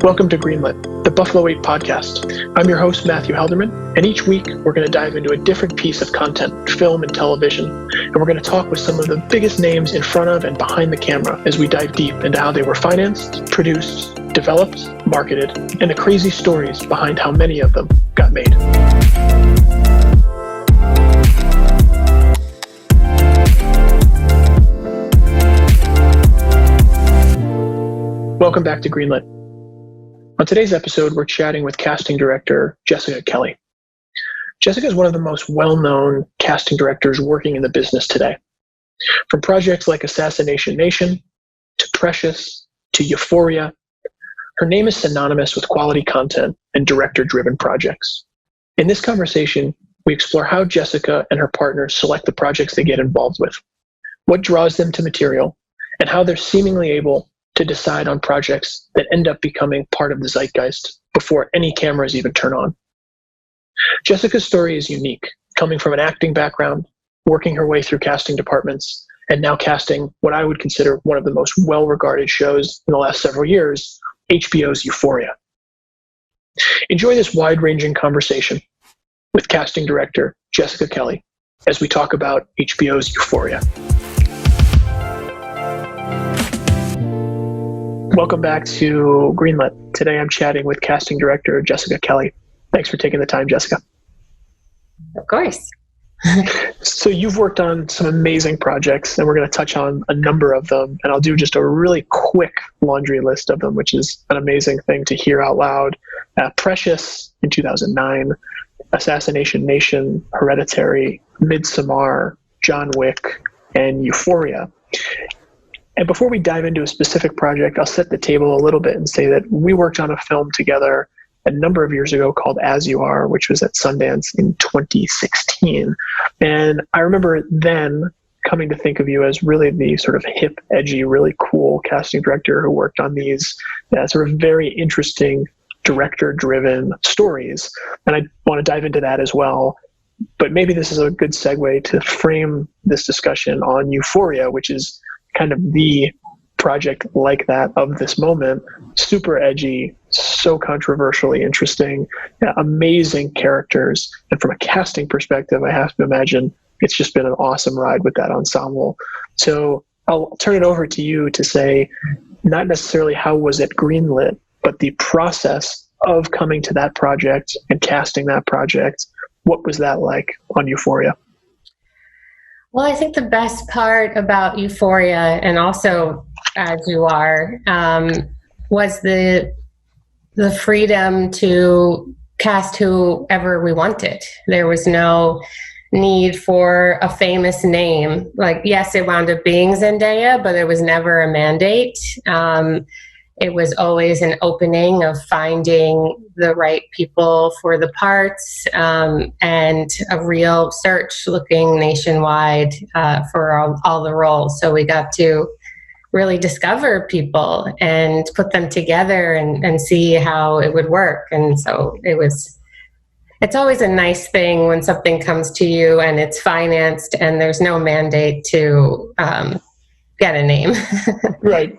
Welcome to Greenlit, the Buffalo 8 podcast. I'm your host, Matthew Halderman, and each week we're going to dive into a different piece of content, film and television, and we're going to talk with some of the biggest names in front of and behind the camera as we dive deep into how they were financed, produced, developed, marketed, and the crazy stories behind how many of them got made. Welcome back to Greenlit. On today's episode, we're chatting with casting director Jessica Kelly. Jessica is one of the most well-known casting directors working in the business today. From projects like Assassination Nation, to Precious, to Euphoria, her name is synonymous with quality content and director-driven projects. In this conversation, we explore how Jessica and her partners select the projects they get involved with, what draws them to material, and how they're seemingly able to decide on projects that end up becoming part of the zeitgeist before any cameras even turn on. Jessica's story is unique, coming from an acting background, working her way through casting departments, and now casting what I would consider one of the most well-regarded shows in the last several years, HBO's Euphoria. Enjoy this wide-ranging conversation with casting director Jessica Kelly as we talk about HBO's Euphoria. Welcome back to Greenlit. Today I'm chatting with casting director Jessica Kelly. Thanks for taking the time, Jessica. Of course. So you've worked on some amazing projects, and we're going to touch on a number of them, and I'll do just a really quick laundry list of them, which is an amazing thing to hear out loud. Precious in 2009, Assassination Nation, Hereditary, Midsommar, John Wick, and Euphoria. And before we dive into a specific project, I'll set the table a little bit and say that we worked on a film together a number of years ago called As You Are, which was at Sundance in 2016. And I remember then coming to think of you as really the sort of hip, edgy, really cool casting director who worked on these sort of very interesting director-driven stories. And I want to dive into that as well. But maybe this is a good segue to frame this discussion on Euphoria, which is kind of the project like that of this moment. Super edgy, so controversially interesting, amazing characters. And from a casting perspective, I have to imagine it's just been an awesome ride with that ensemble. So I'll turn it over to you to say, not necessarily how was it greenlit, but the process of coming to that project and casting that project. What was that like on Euphoria? Well, I think the best part about Euphoria, and also As You Are, was the freedom to cast whoever we wanted. There was no need for a famous name. Like, yes, it wound up being Zendaya, but it was never a mandate. It was always an opening of finding the right people for the parts, and a real search looking nationwide for all the roles. So we got to really discover people and put them together and see how it would work. And so it's always a nice thing when something comes to you and it's financed and there's no mandate to get a name. Right.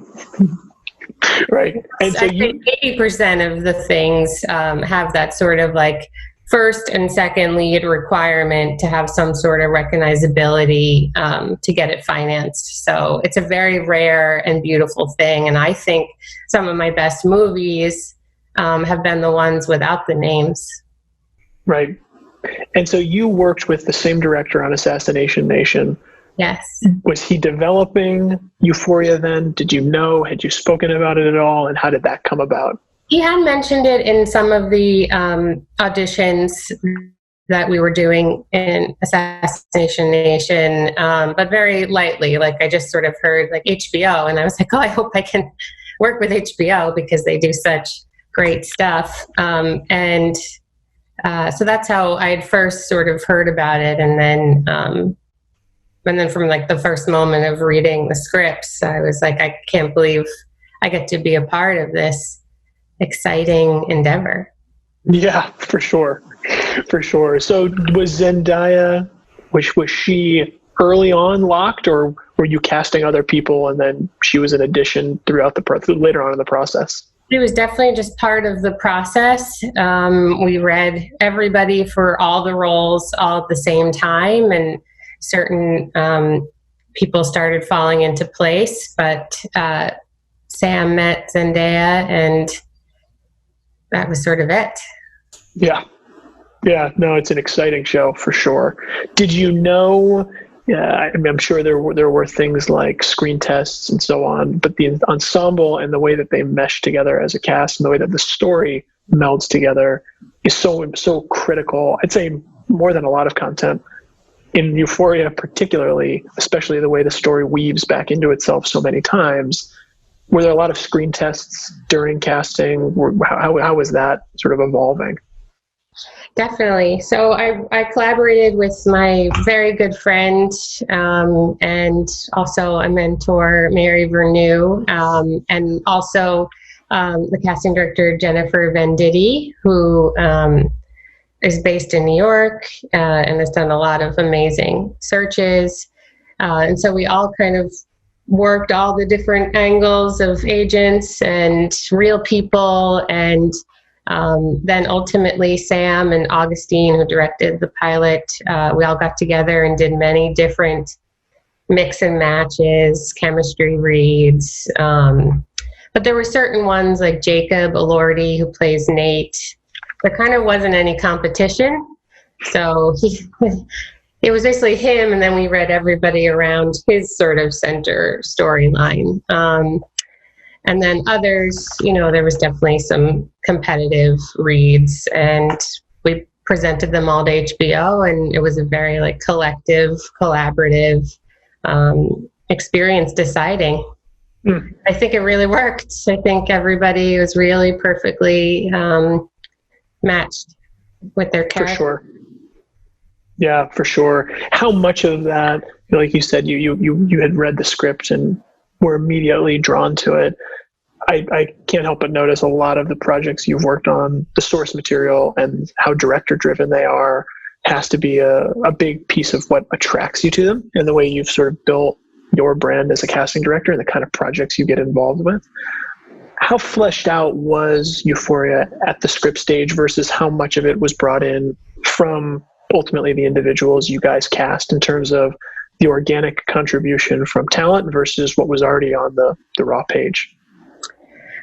Right. And so I think 80% of the things have that sort of like first and second lead requirement to have some sort of recognizability to get it financed. So it's a very rare and beautiful thing. And I think some of my best movies have been the ones without the names. Right. And so you worked with the same director on Assassination Nation. Yes. Was he developing Euphoria then? Did you know? Had you spoken about it at all? And how did that come about? He had mentioned it in some of the auditions that we were doing in Assassination Nation, but very lightly. Like, I just sort of heard like HBO, and I was like, oh, I hope I can work with HBO because they do such great stuff. So that's how I had first sort of heard about it. And then from like the first moment of reading the scripts, I was like, I can't believe I get to be a part of this exciting endeavor. Yeah, for sure. For sure. So was Zendaya, was she early on locked, or were you casting other people and then she was an addition throughout later on in the process? It was definitely just part of the process. We read everybody for all the roles all at the same time, and certain people started falling into place. But Sam met Zendaya, and that was sort of it. Yeah. Yeah, no, it's an exciting show for sure. Did you know? Yeah, I mean, I'm sure there were things like screen tests and so on, but the ensemble and the way that they mesh together as a cast and the way that the story melds together is so critical. I'd say more than a lot of content in Euphoria, particularly, especially the way the story weaves back into itself so many times. Were there a lot of screen tests during casting? How was that sort of evolving? Definitely. So I collaborated with my very good friend and also a mentor, Mary Vernew, and also the casting director, Jennifer Venditti, who is based in New York and has done a lot of amazing searches. And so we all kind of worked all the different angles of agents and real people, and then ultimately Sam and Augustine, who directed the pilot, we all got together and did many different mix and matches, chemistry reads. But there were certain ones like Jacob Elordi, who plays Nate. There kind of wasn't any competition. So it was basically him, and then we read everybody around his sort of center storyline. And then others, there was definitely some competitive reads, and we presented them all to HBO, and it was a very collective, collaborative experience deciding. I think it really worked. I think everybody was really perfectly matched with their character. For sure. Yeah, for sure. How much of that, like you said, you had read the script and were immediately drawn to it. I can't help but notice a lot of the projects you've worked on, the source material and how director driven they are has to be a big piece of what attracts you to them, and the way you've sort of built your brand as a casting director and the kind of projects you get involved with. How fleshed out was Euphoria at the script stage versus how much of it was brought in from ultimately the individuals you guys cast, in terms of the organic contribution from talent versus what was already on the raw page?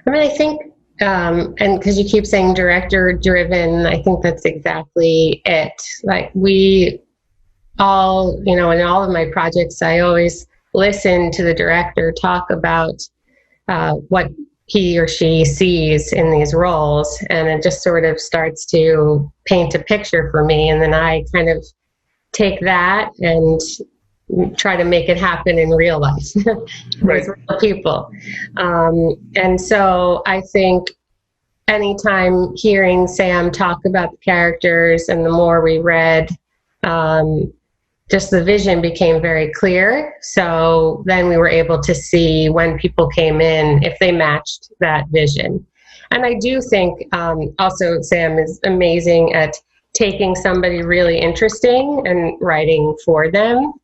I mean, I think, and because you keep saying director driven, I think that's exactly it. Like we all, in all of my projects, I always listen to the director talk about what he or she sees in these roles, and it just sort of starts to paint a picture for me, and then I kind of take that and try to make it happen in real life with real people. And so I think anytime hearing Sam talk about the characters, and the more we read, just the vision became very clear. So then we were able to see when people came in, if they matched that vision. And I do think also Sam is amazing at taking somebody really interesting and writing for them.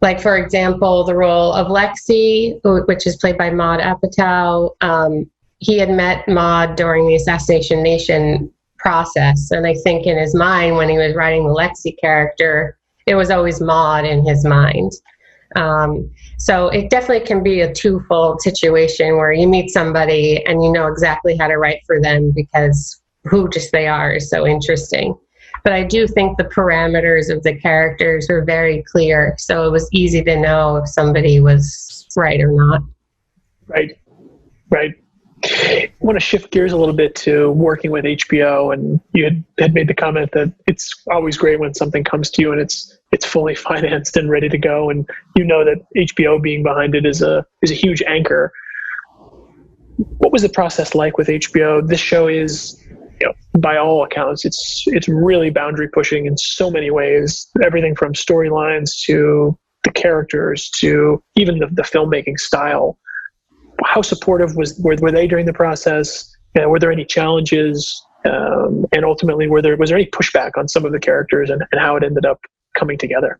Like, for example, the role of Lexi, which is played by Maud Apatow. He had met Maud during the Assassination Nation process. And I think in his mind, when he was writing the Lexi character, it was always Maud in his mind. So it definitely can be a twofold situation where you meet somebody and you know exactly how to write for them because who just they are is so interesting. But I do think the parameters of the characters were very clear. So it was easy to know if somebody was right or not. Right. I want to shift gears a little bit to working with HBO, and you had made the comment that it's always great when something comes to you and it's fully financed and ready to go, and you know that HBO being behind it is a huge anchor. What was the process like with HBO? This show is, by all accounts, it's really boundary pushing in so many ways. Everything from storylines to the characters to even the filmmaking style. How supportive were they during the process? Were there any challenges? And ultimately, was there any pushback on some of the characters and how it ended up coming together?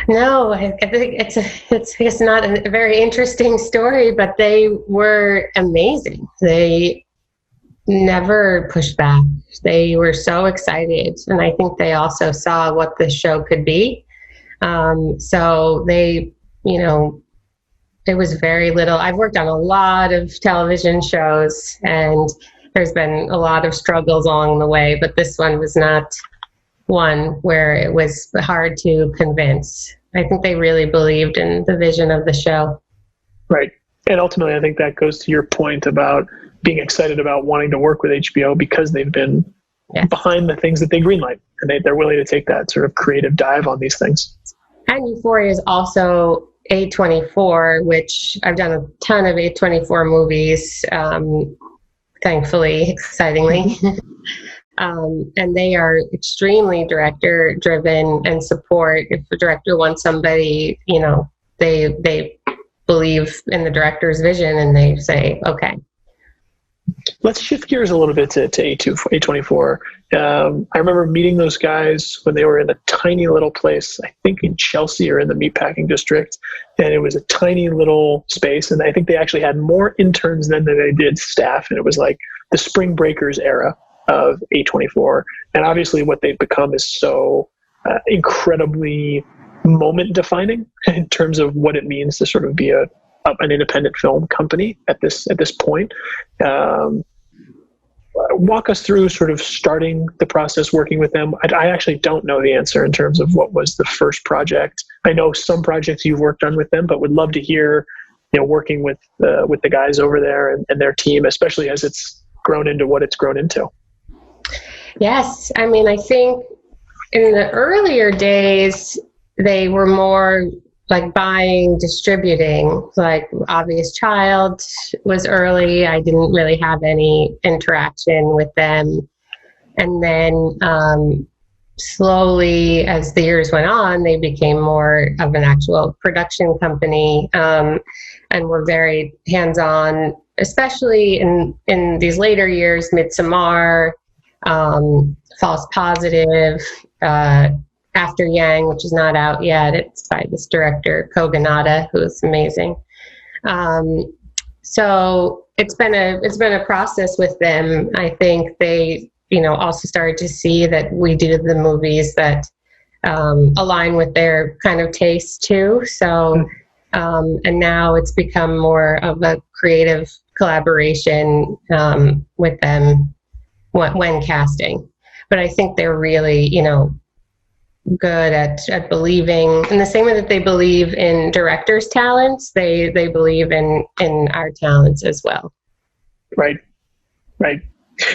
No, I think it's not a very interesting story, but they were amazing. They never pushed back. They were so excited, and I think they also saw what the show could be. So they, you know, it was very little. I've worked on a lot of television shows, and there's been a lot of struggles along the way, but this one was not one where it was hard to convince. I think they really believed in the vision of the show. Right. And ultimately, I think that goes to your point about being excited about wanting to work with HBO because they've been behind the things that they greenlight, and they're willing to take that sort of creative dive on these things. And Euphoria is also A24, which I've done a ton of A24 movies, thankfully, excitingly. And they are extremely director driven and support. If the director wants somebody, you know, they believe in the director's vision and they say, okay. Let's shift gears a little bit to A24. I remember meeting those guys when they were in a tiny little place, I think in Chelsea or in the meatpacking district. And it was a tiny little space. And I think they actually had more interns then than they did staff. And it was like the Spring Breakers era of A24. And obviously what they've become is so incredibly moment defining in terms of what it means to sort of be an independent film company at this point. Walk us through sort of starting the process working with them. I actually don't know the answer in terms of what was the first project. I know some projects you've worked on with them, but would love to hear, you know, working with the guys over there and their team, especially as it's grown into what it's grown into. Yes. I mean, I think in the earlier days, they were more like buying, distributing. Like Obvious Child was early. I didn't really have any interaction with them. And then slowly, as the years went on, they became more of an actual production company and were very hands-on, especially in these later years, Midsommar, False Positive, After Yang, which is not out yet. It's by this director, Kogonada, who is amazing. So it's been a process with them. I think they, you know, also started to see that we do the movies that align with their kind of taste too. So, and now it's become more of a creative collaboration with them when casting. But I think they're really, you know, good at believing in the same way that they believe in directors' talents, they believe in our talents as well. Right.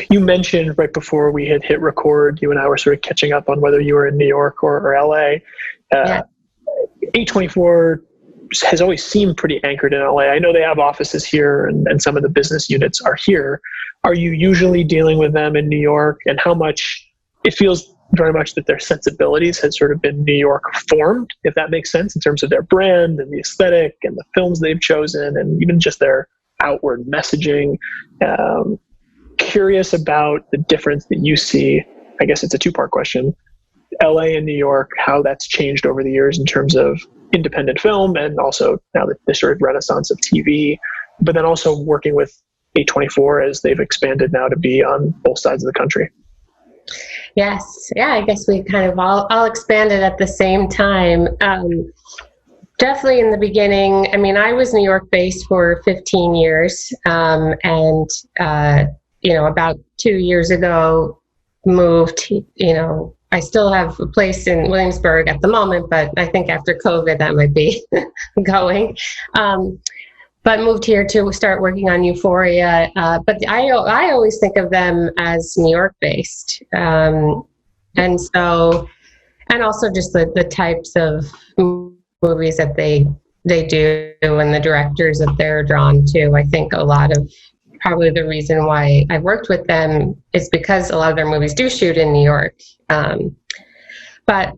You mentioned right before we had hit record, you and I were sort of catching up on whether you were in New York or LA. A24 has always seemed pretty anchored in LA. I know they have offices here and some of the business units are here. Are you usually dealing with them in New York, and how much it feels very much that their sensibilities had sort of been New York formed, if that makes sense, in terms of their brand and the aesthetic and the films they've chosen and even just their outward messaging. Curious about the difference that you see. I guess it's a two-part question. LA and New York, how that's changed over the years in terms of independent film and also now the sort of renaissance of TV, but then also working with A24 as they've expanded now to be on both sides of the country. Yes. Yeah, I guess we kind of all expanded at the same time. Definitely in the beginning, I mean, I was New York based for 15 years and, you know, about 2 years ago moved, you know, I still have a place in Williamsburg at the moment, but I think after COVID that might be going. But moved here to start working on Euphoria. But I always think of them as New York based. And so, and also just the types of movies that they do and the directors that they're drawn to. I think a lot of probably the reason why I worked with them is because a lot of their movies do shoot in New York. But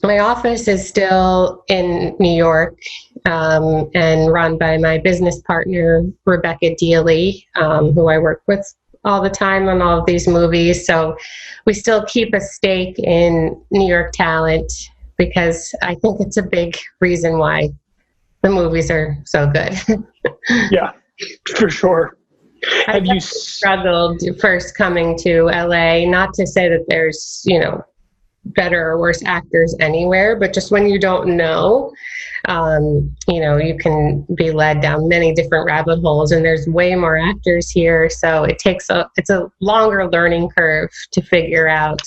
my office is still in New York and run by my business partner, Rebecca Dealey, who I work with all the time on all of these movies. So we still keep a stake in New York talent, because I think it's a big reason why the movies are so good. Yeah, for sure. Have you struggled first coming to LA? Not to say that there's, better or worse actors anywhere, but just when you don't know, you can be led down many different rabbit holes, and there's way more actors here. So it's a longer learning curve to figure out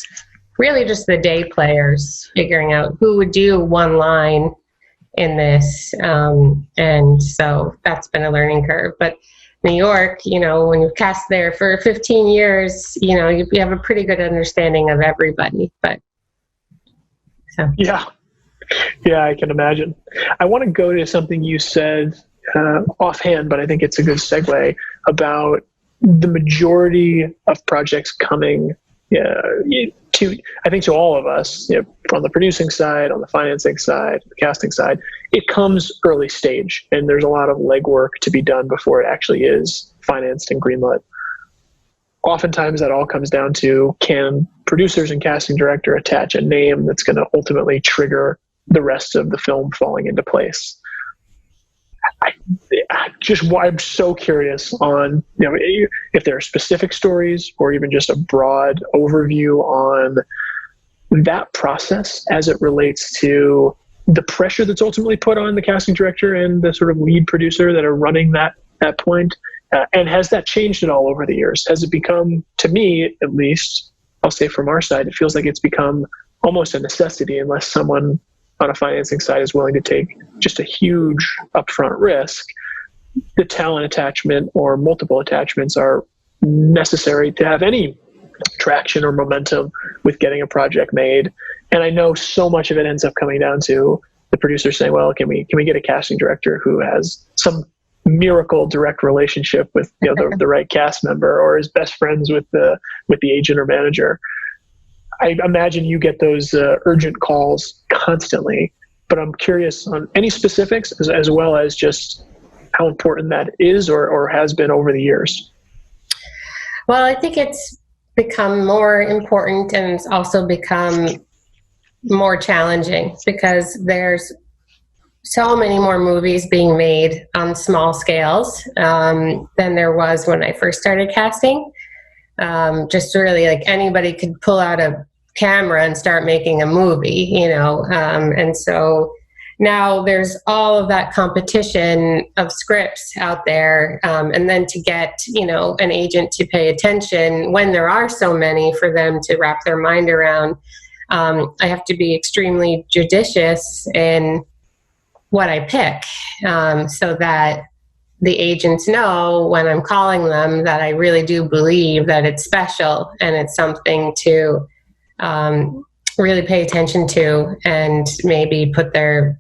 really just the day players, figuring out who would do one line in this. And so that's been a learning curve. But New York, when you've cast there for 15 years, you have a pretty good understanding of everybody. But so. Yeah, I can imagine. I want to go to something you said offhand, but I think it's a good segue about the majority of projects coming to all of us, from the producing side, on the financing side, the casting side. It comes early stage, and there's a lot of legwork to be done before it actually is financed and greenlit. Oftentimes that all comes down to, can producers and casting director attach a name that's going to ultimately trigger the rest of the film falling into place? I'm so curious on, if there are specific stories or even just a broad overview on that process as it relates to the pressure that's ultimately put on the casting director and the sort of lead producer that are running that point. And has that changed at all over the years? Has it become, to me at least, I'll say from our side, it feels like it's become almost a necessity, unless someone on a financing side is willing to take just a huge upfront risk. The talent attachment or multiple attachments are necessary to have any traction or momentum with getting a project made. And I know so much of it ends up coming down to the producer saying, well, can we get a casting director who has some miracle direct relationship with the right cast member, or is best friends with the agent or manager? I imagine you get those urgent calls constantly, but I'm curious on any specifics as well as just how important that is or has been over the years. Well, I think it's become more important, and it's also become more challenging because there's so many more movies being made on small scales than there was when I first started casting. Just really like anybody could pull out a camera and start making a movie, and so now there's all of that competition of scripts out there, and then to get an agent to pay attention when there are so many for them to wrap their mind around. I have to be extremely judicious in what I pick, so that the agents know when I'm calling them that I really do believe that it's special and it's something to really pay attention to and maybe put their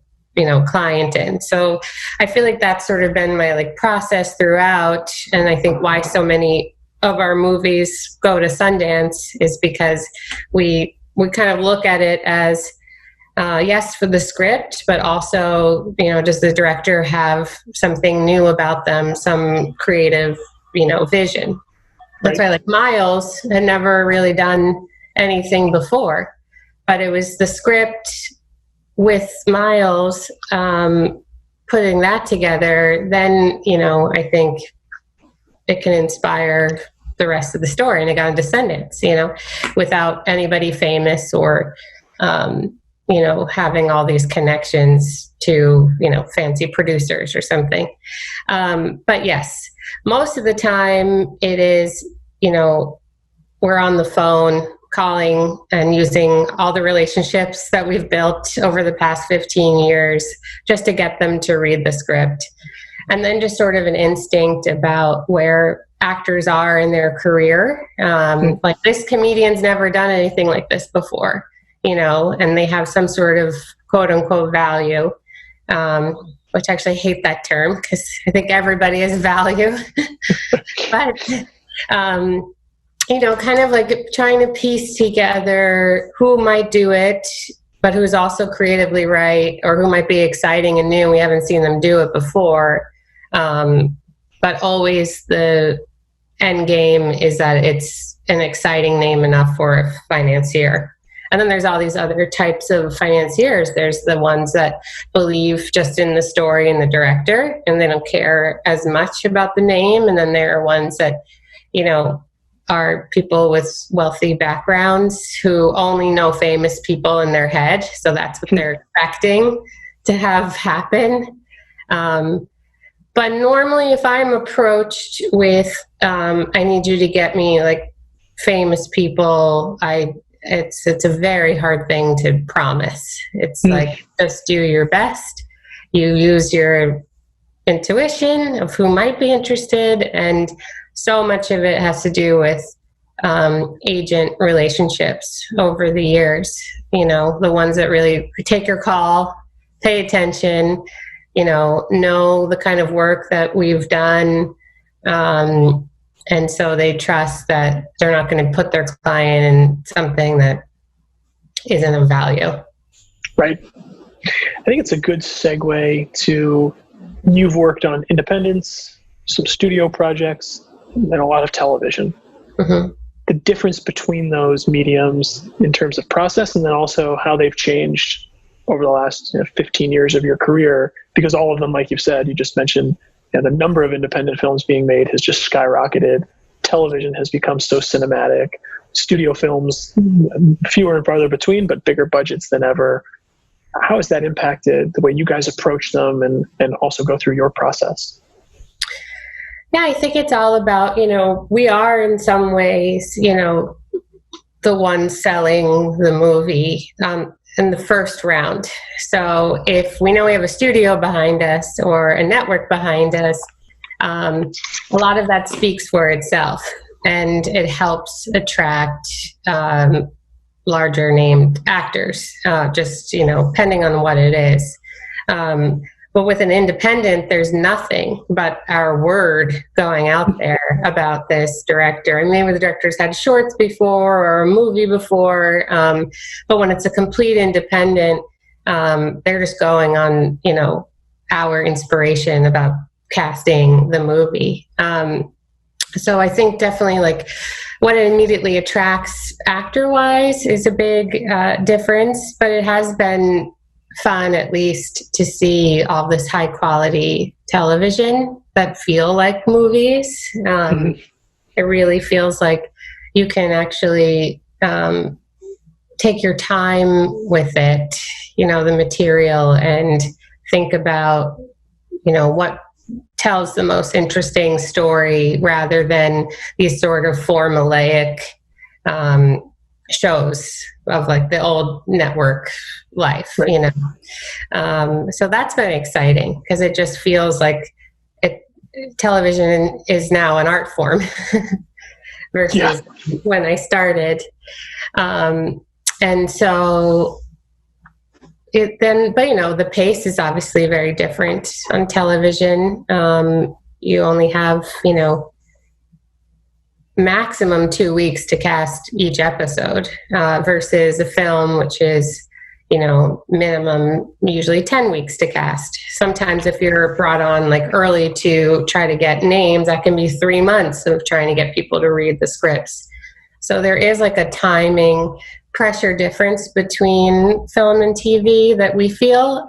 client in. So I feel like that's sort of been my process throughout, and I think why so many of our movies go to Sundance is because we kind of look at it as yes, for the script, but also, does the director have something new about them, some creative, vision? That's why, Miles had never really done anything before, but it was the script with Miles, putting that together, then, I think it can inspire the rest of the story, and it got into Sundance, without anybody famous or, having all these connections to, fancy producers or something. But yes, most of the time it is, we're on the phone calling and using all the relationships that we've built over the past 15 years just to get them to read the script. And then just sort of an instinct about where actors are in their career. Like, this comedian's never done anything like this before. And they have some sort of quote unquote value, which actually I hate that term because I think everybody has value. But, kind of like trying to piece together who might do it, but who's also creatively right, or who might be exciting and new. We haven't seen them do it before. But always the end game is that it's an exciting name enough for a financier. And then there's all these other types of financiers. There's the ones that believe just in the story and the director, and they don't care as much about the name. And then there are ones that, are people with wealthy backgrounds who only know famous people in their head. So that's what they're expecting to have happen. But normally if I'm approached with, I need you to get me like famous people, it's a very hard thing to promise. It's like, just do your best. You use your intuition of who might be interested, and so much of it has to do with agent relationships over the years. The ones that really take your call, pay attention, know the kind of work that we've done. And so they trust that they're not going to put their client in something that isn't of value. Right. I think it's a good segue to, you've worked on independents, some studio projects, and a lot of television. Mm-hmm. The difference between those mediums in terms of process, and then also how they've changed over the last 15 years of your career, because all of them, like you've said, you just mentioned, the number of independent films being made has just skyrocketed. Television has become so cinematic. Studio films, fewer and farther between, but bigger budgets than ever. How has that impacted the way you guys approach them and also go through your process? Yeah, I think it's all about, we are in some ways, the ones selling the movie in the first round. So if we know we have a studio behind us or a network behind us, a lot of that speaks for itself, and it helps attract larger named actors, just, depending on what it is. But with an independent, there's nothing but our word going out there about this director. And maybe the director's had shorts before or a movie before. But when it's a complete independent, they're just going on, our inspiration about casting the movie. So I think definitely like what it immediately attracts actor-wise is a big difference, but it has been fun at least to see all this high quality television that feel like movies. It really feels like you can actually take your time with it, the material, and think about, what tells the most interesting story rather than these sort of formulaic shows of like the old network life, right. So that's been exciting because it just feels like television is now an art form versus when I started. And so but the pace is obviously very different on television. You only have, maximum 2 weeks to cast each episode versus a film, which is, minimum usually 10 weeks to cast. Sometimes if you're brought on like early to try to get names, that can be 3 months of trying to get people to read the scripts. So there is like a timing pressure difference between film and TV that we feel.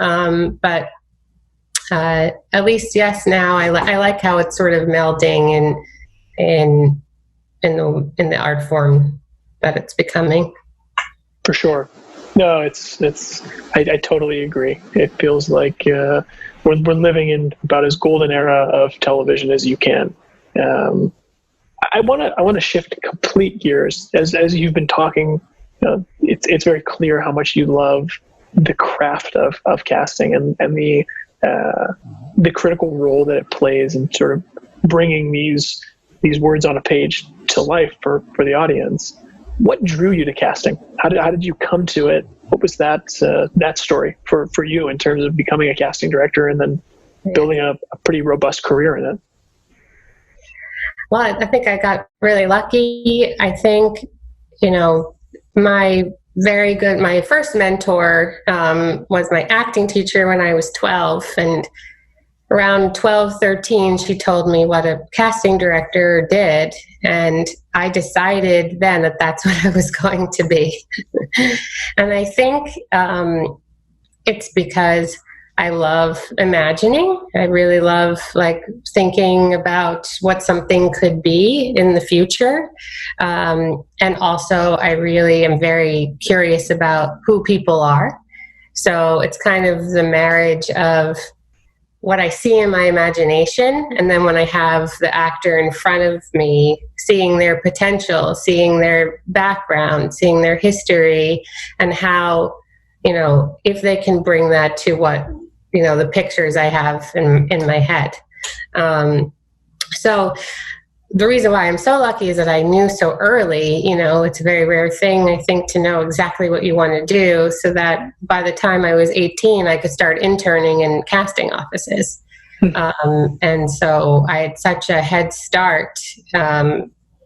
But at least, yes, now I like how it's sort of melding in the art form that it's becoming. For sure. No, I totally agree. It feels like we're living in about as golden era of television as you can. I want to shift complete gears as you've been talking. It's very clear how much you love the craft of casting and the critical role that it plays in sort of bringing these words on a page to life for the audience. What drew you to casting? How did you come to it? What was that story for you in terms of becoming a casting director and then building a pretty robust career in it? Well, I think I got really lucky. I think, my first mentor was my acting teacher when I was 12. And around 12, 13, she told me what a casting director did. And I decided then that that's what I was going to be. And I think it's because I love imagining. I really love like thinking about what something could be in the future. And also I really am very curious about who people are. So it's kind of the marriage of what I see in my imagination, and then when I have the actor in front of me, seeing their potential, seeing their background, seeing their history, and how, if they can bring that to what, the pictures I have in my head. So the reason why I'm so lucky is that I knew so early, it's a very rare thing, I think, to know exactly what you want to do, so that by the time I was 18, I could start interning in casting offices. And so I had such a head start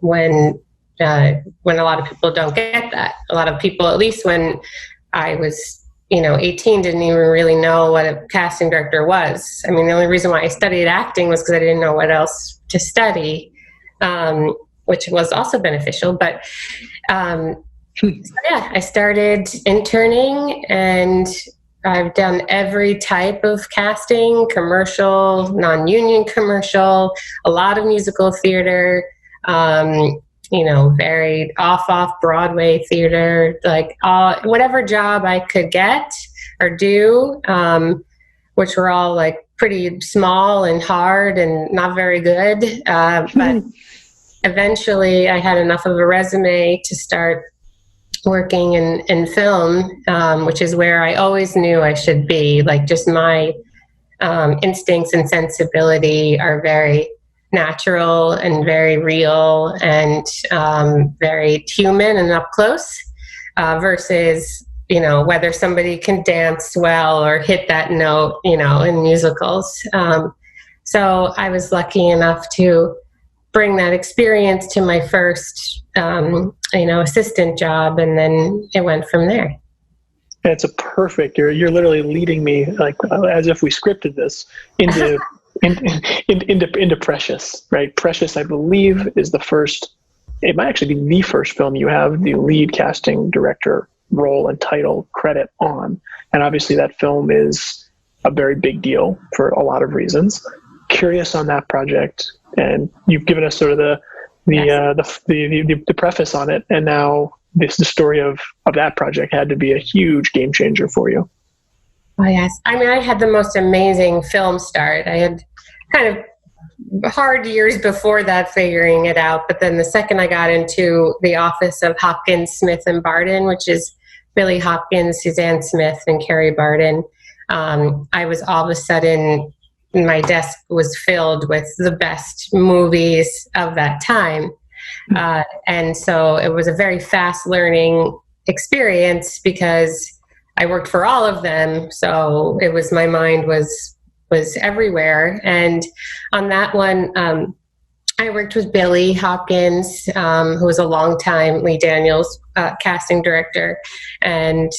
when a lot of people don't get that. A lot of people, at least when I was 18, didn't even really know what a casting director was. I mean, the only reason why I studied acting was because I didn't know what else to study. Which was also beneficial. But so yeah, I started interning, and I've done every type of casting: commercial, non-union commercial, a lot of musical theater, very off Broadway theater, like whatever job I could get or do, which were all like pretty small and hard and not very good. But eventually I had enough of a resume to start working in film, which is where I always knew I should be. Like, just my instincts and sensibility are very natural and very real and very human and up close, versus whether somebody can dance well or hit that note, in musicals. So I was lucky enough to bring that experience to my first, assistant job, and then it went from there. It's a perfect. You're literally leading me, like, as if we scripted this, into into Precious, right? Precious, I believe, is the first. It might actually be the first film you have the lead casting director role and title credit on, and obviously that film is a very big deal for a lot of reasons. Curious on that project, and you've given us sort of the preface on it, and now the story of that project had to be a huge game changer for you. Oh yes, I mean, I had the most amazing film start. I had kind of hard years before that figuring it out, but then the second I got into the office of Hopkins, Smith and Barden, which is Billy Hopkins, Suzanne Smith, and Carrie Barden, I was all of a sudden, my desk was filled with the best movies of that time. And so it was a very fast learning experience because I worked for all of them. So it was, my mind was everywhere. And on that one, I worked with Billy Hopkins, who was a longtime Lee Daniels casting director, and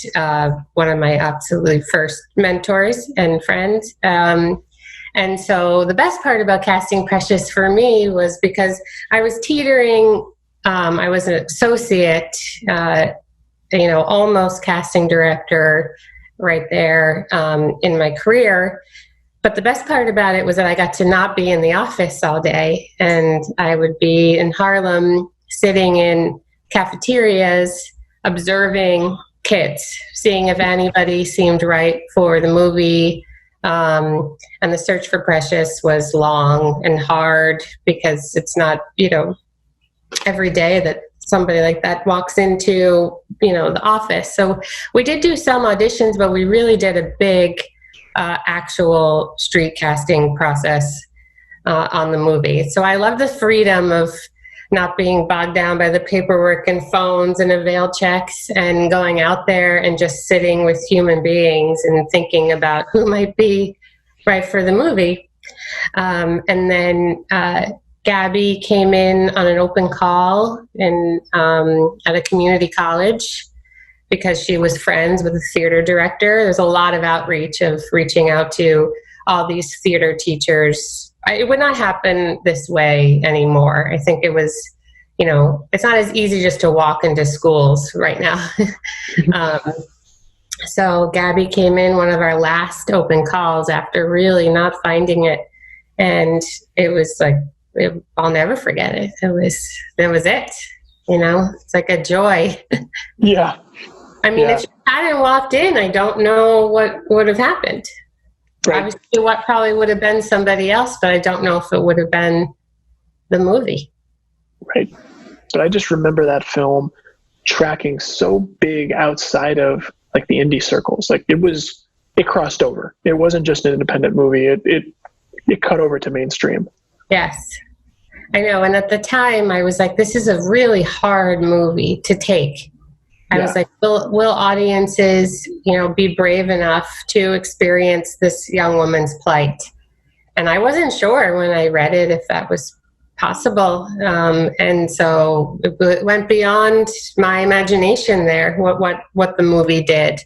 one of my absolutely first mentors and friends. And so the best part about casting Precious for me was because I was teetering, I was an associate, almost casting director right there in my career. But the best part about it was that I got to not be in the office all day, and I would be in Harlem sitting in cafeterias, observing kids, seeing if anybody seemed right for the movie. And the search for Precious was long and hard because it's not, every day that somebody like that walks into, the office. So we did do some auditions, but we really did a big actual street casting process on the movie. So I love the freedom of not being bogged down by the paperwork and phones and avail checks, and going out there and just sitting with human beings and thinking about who might be right for the movie. And then Gabby came in on an open call at a community college because she was friends with the theater director. There's a lot of outreach of reaching out to all these theater teachers. It would not happen this way anymore. I think it was, it's not as easy just to walk into schools right now. So Gabby came in one of our last open calls after really not finding it. And it was like, I'll never forget it. That was it. It's like a joy. Yeah. I mean, if she hadn't walked in, I don't know what would have happened. Right. Obviously, what probably would have been somebody else, but I don't know if it would have been the movie. Right. But I just remember that film tracking so big outside of like the indie circles. Like it crossed over. It wasn't just an independent movie. It cut over to mainstream. Yes, I know. And at the time I was like, this is a really hard movie to take. I was like, will audiences, be brave enough to experience this young woman's plight? And I wasn't sure when I read it if that was possible. And so it went beyond my imagination there, what the movie did.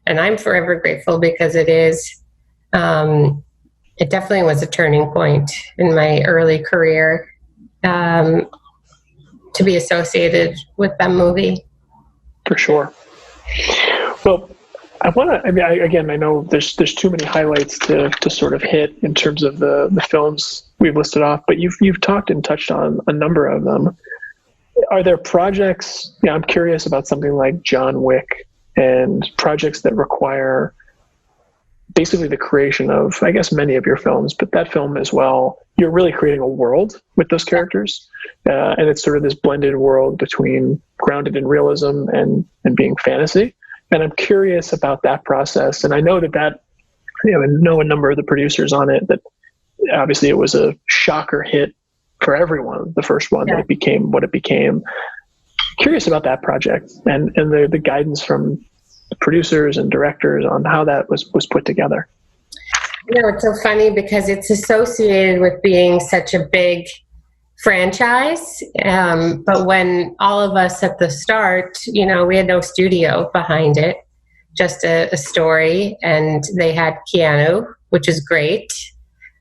And I'm forever grateful because it is, it definitely was a turning point in my early career to be associated with that movie. For sure. Well, I want to, I know there's too many highlights to sort of hit in terms of the films we've listed off, but you've talked and touched on a number of them. Are there projects, I'm curious about something like John Wick and projects that require basically the creation of, I guess, many of your films, but that film as well, you're really creating a world with those characters. And it's sort of this blended world between grounded in realism and being fantasy. And I'm curious about that process. And I know that I know a number of the producers on it, that obviously it was a shocker hit for everyone, the first one, that it became what it became. Curious about that project and the guidance from the producers and directors on how that was put together. It's so funny because it's associated with being such a big franchise. But when all of us at the start, we had no studio behind it, just a story, and they had Keanu, which is great.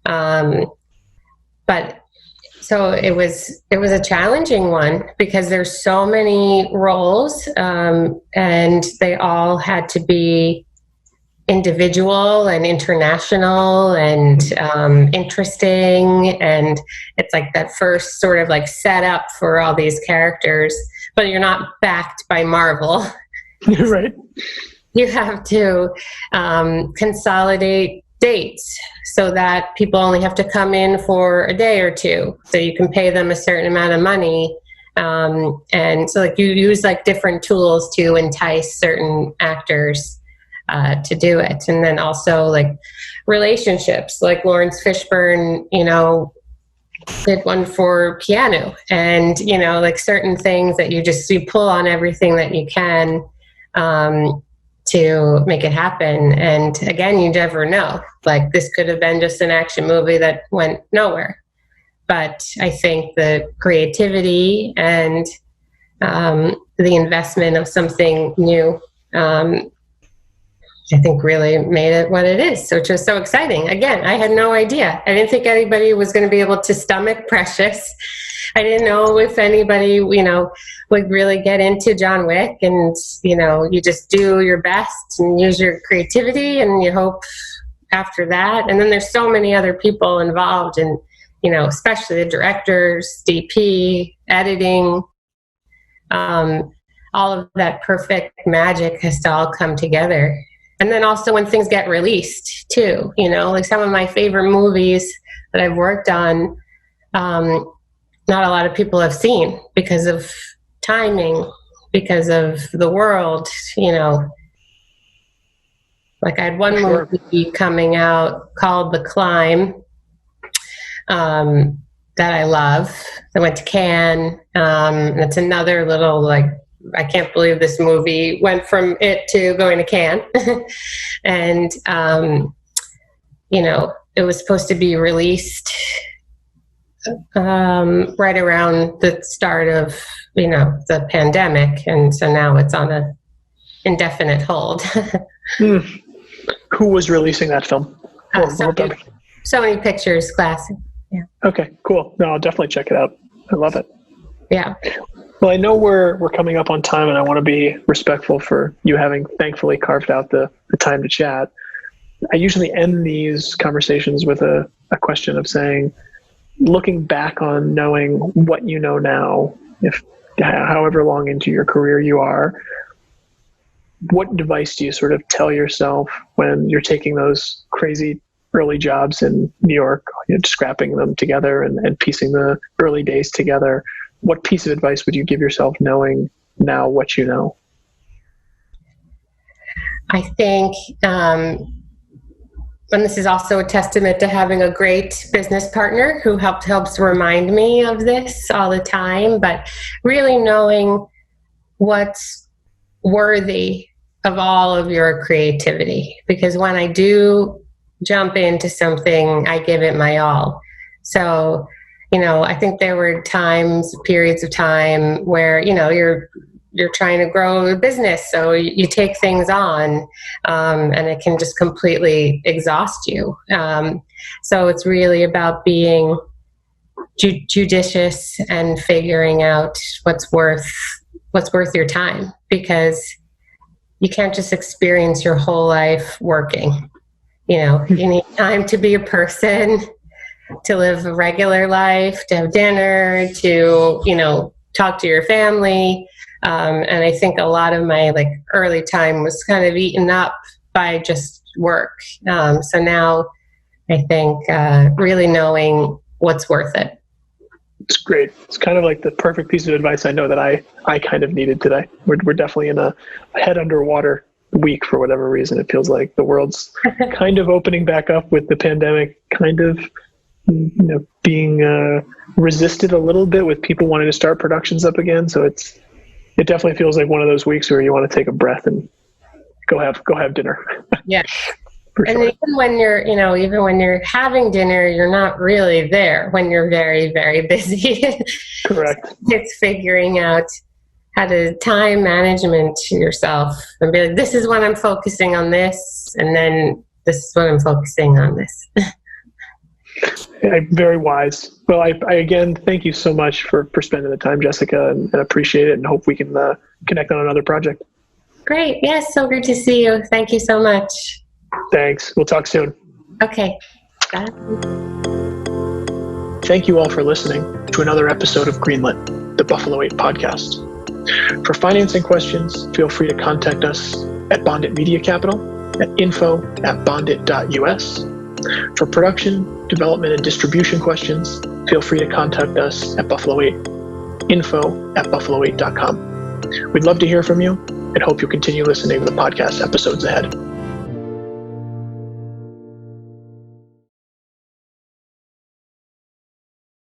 But so it was a challenging one because there's so many roles, and they all had to be individual and international and interesting. And it's like that first sort of like setup for all these characters, but you're not backed by Marvel. Right. You have to consolidate dates so that people only have to come in for a day or two, so you can pay them a certain amount of money. And so like you use like different tools to entice certain actors to do it. And then also like relationships, like Lawrence Fishburne, did one for Keanu, and, like certain things that you pull on everything that you can to make it happen. And again, you never know, like this could have been just an action movie that went nowhere. But I think the creativity and the investment of something new, I think really made it what it is. So it's just so exciting. Again, I had no idea. I didn't think anybody was going to be able to stomach Precious. I didn't know if anybody, would really get into John Wick. And, you just do your best and use your creativity, and you hope after that. And then there's so many other people involved, and, especially the directors, DP, editing, all of that perfect magic has to all come together. And then also when things get released too, like some of my favorite movies that I've worked on, not a lot of people have seen because of timing, because of the world, like I had one movie coming out called The Climb, that I love. I went to Cannes, and it's another little like, I can't believe this movie went from it to going to Cannes. And, it was supposed to be released right around the start of, the pandemic. And so now it's on a indefinite hold. Who was releasing that film? Cool. So Many Pictures classic. Yeah. Okay, cool. No, I'll definitely check it out. I love it. Yeah. Well, I know we're coming up on time, and I want to be respectful for you having thankfully carved out the time to chat. I usually end these conversations with a question of saying, looking back on knowing what you know now, if however long into your career you are, what advice do you sort of tell yourself when you're taking those crazy early jobs in New York, scrapping them together and piecing the early days together? What piece of advice would you give yourself knowing now what you know? I think, and this is also a testament to having a great business partner who helps remind me of this all the time, but really knowing what's worthy of all of your creativity. Because when I do jump into something, I give it my all. So, I think there were periods of time where, you're trying to grow a business, so you take things on, and it can just completely exhaust you. So it's really about being judicious and figuring out what's worth your time, because you can't just experience your whole life working. You need time to be a person, to live a regular life, to have dinner, to, talk to your family. And I think a lot of my early time was kind of eaten up by just work. So now I think really knowing what's worth it. It's great. It's kind of like the perfect piece of advice I know that I kind of needed today. We're definitely in a head underwater week for whatever reason. It feels like the world's kind of opening back up with the pandemic kind of being resisted a little bit with people wanting to start productions up again. So it definitely feels like one of those weeks where you want to take a breath and go have dinner. Yeah. For and sure. even when you're having dinner, you're not really there when you're very, very busy. Correct. It's figuring out how to time management yourself and be like, this is when I'm focusing on this, and then this is when I'm focusing on this. Very wise. Well, I again, thank you so much for spending the time, Jessica, and appreciate it, and hope we can connect on another project. Great. Yes, so good to see you. Thank you so much. Thanks. We'll talk soon. Okay. Bye. Thank you all for listening to another episode of Greenlit, the Buffalo 8 podcast. For financing questions, feel free to contact us at Bondit Media Capital at info@bondit.us. For production, development, and distribution questions, feel free to contact us at Buffalo 8, info@buffalo8.com. We'd love to hear from you and hope you'll continue listening to the podcast episodes ahead.